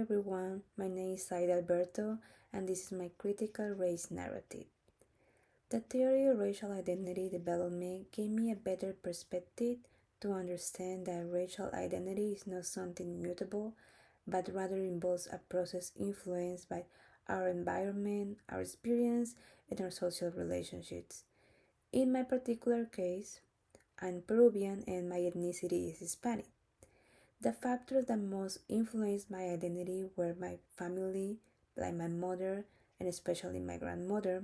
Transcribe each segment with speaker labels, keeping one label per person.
Speaker 1: everyone, my name is Saida Alberto and this is my critical race narrative. The theory of racial identity development gave me a better perspective to understand that racial identity is not something immutable, but rather involves a process influenced by our environment, our experience, and our social relationships. In my particular case, I'm Peruvian and my ethnicity is Hispanic. The factors that most influenced my identity were my family, like my mother and especially my grandmother,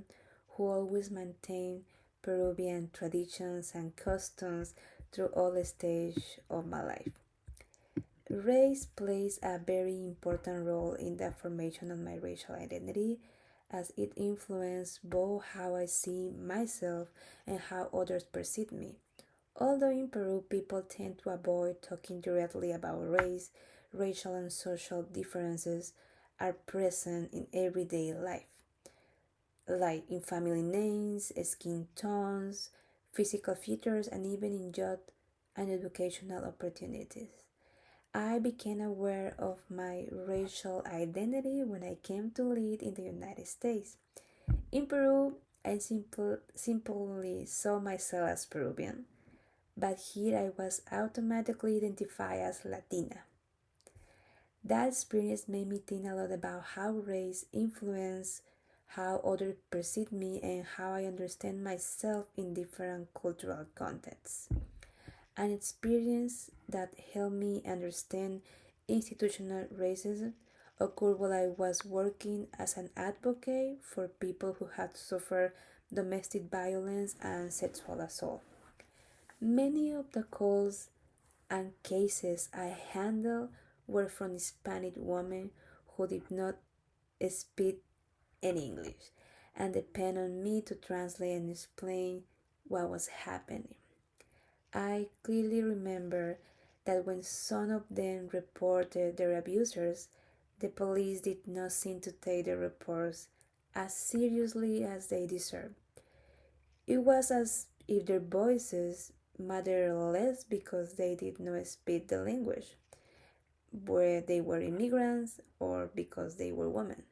Speaker 1: who always maintained Peruvian traditions and customs through all the stages of my life. Race plays a very important role in the formation of my racial identity as it influences both how I see myself and how others perceive me. Although in Peru people tend to avoid talking directly about race, racial and social differences are present in everyday life, like in family names, skin tones, physical features, and even in job and educational opportunities. I became aware of my racial identity when I came to live in the United States. In Peru, I simply saw myself as Peruvian, but here I was automatically identified as Latina. That experience made me think a lot about how race influences how others perceive me and how I understand myself in different cultural contexts. An experience that helped me understand institutional racism occurred while I was working as an advocate for people who had suffered domestic violence and sexual assault. Many of the calls and cases I handled were from Hispanic women who did not speak any English and depend on me to translate and explain what was happening. I clearly remember that when some of them reported their abusers, the police did not seem to take the reports as seriously as they deserved. It was as if their voices mattered less because they did not speak the language, whether they were immigrants or because they were women.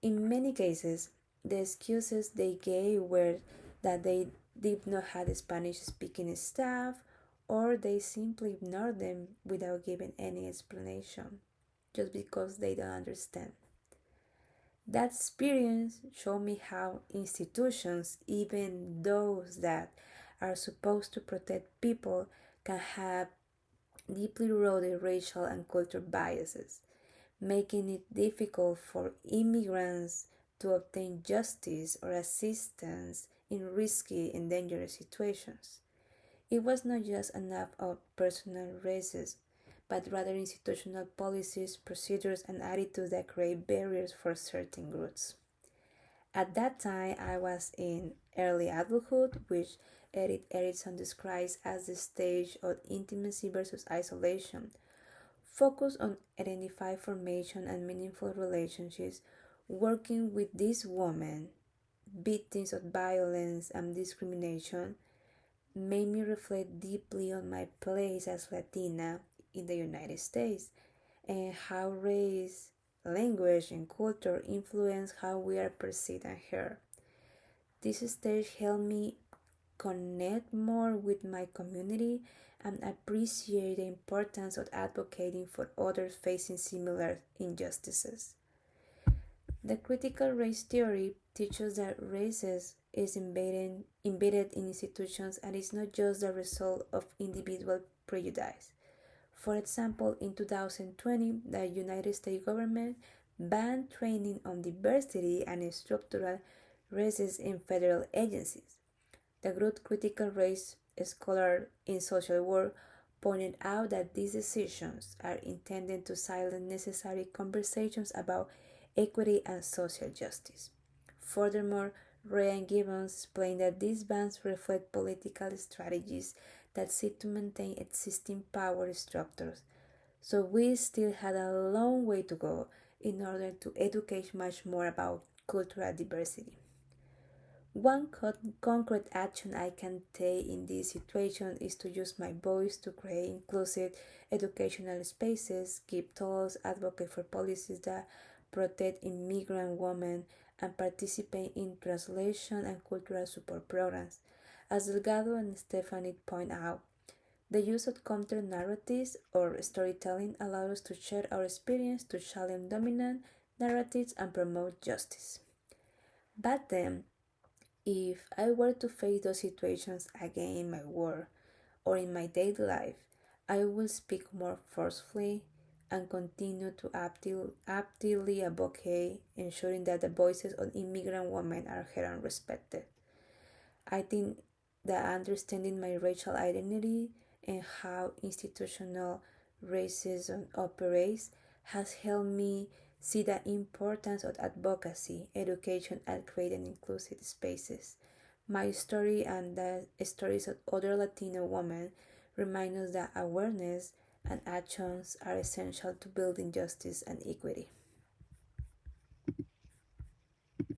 Speaker 1: In many cases, the excuses they gave were that they did not have Spanish speaking staff or they simply ignored them without giving any explanation just because they don't understand. That experience showed me how institutions, even those that are supposed to protect people, can have deeply rooted racial and cultural biases, making it difficult for immigrants to obtain justice or assistance in risky and dangerous situations. It was not just enough of personal racism, but rather institutional policies, procedures, and attitudes that create barriers for certain groups. At that time, I was in early adulthood, which Edith Erickson describes as the stage of intimacy versus isolation, focused on identify formation and meaningful relationships, working with these women, victims of violence and discrimination, made me reflect deeply on my place as Latina in the United States and how race, language, and culture influence how we are perceived and heard. This stage helped me connect more with my community and appreciate the importance of advocating for others facing similar injustices. The critical race theory teaches that racism is embedded in institutions and is not just the result of individual prejudice. For example, in 2020, the United States government banned training on diversity and structural racism in federal agencies. The group Critical Race Scholar in Social Work pointed out that these decisions are intended to silence necessary conversations about equity and social justice. Furthermore, Ryan Gibbons explained that these bans reflect political strategies that seek to maintain existing power structures, so we still had a long way to go in order to educate much more about cultural diversity. One concrete action I can take in this situation is to use my voice to create inclusive educational spaces, give talks, advocate for policies that protect immigrant women, and participate in translation and cultural support programs. As Delgado and Stephanie point out, the use of counter narratives or storytelling allows us to share our experience to challenge dominant narratives and promote justice. But then, if I were to face those situations again in my work or in my daily life, I will speak more forcefully and continue to actively advocate, ensuring that the voices of immigrant women are heard and respected. I think that understanding my racial identity and how institutional racism operates has helped me see the importance of advocacy, education, and creating inclusive spaces. My story and the stories of other Latino women remind us that awareness and actions are essential to building justice and equity.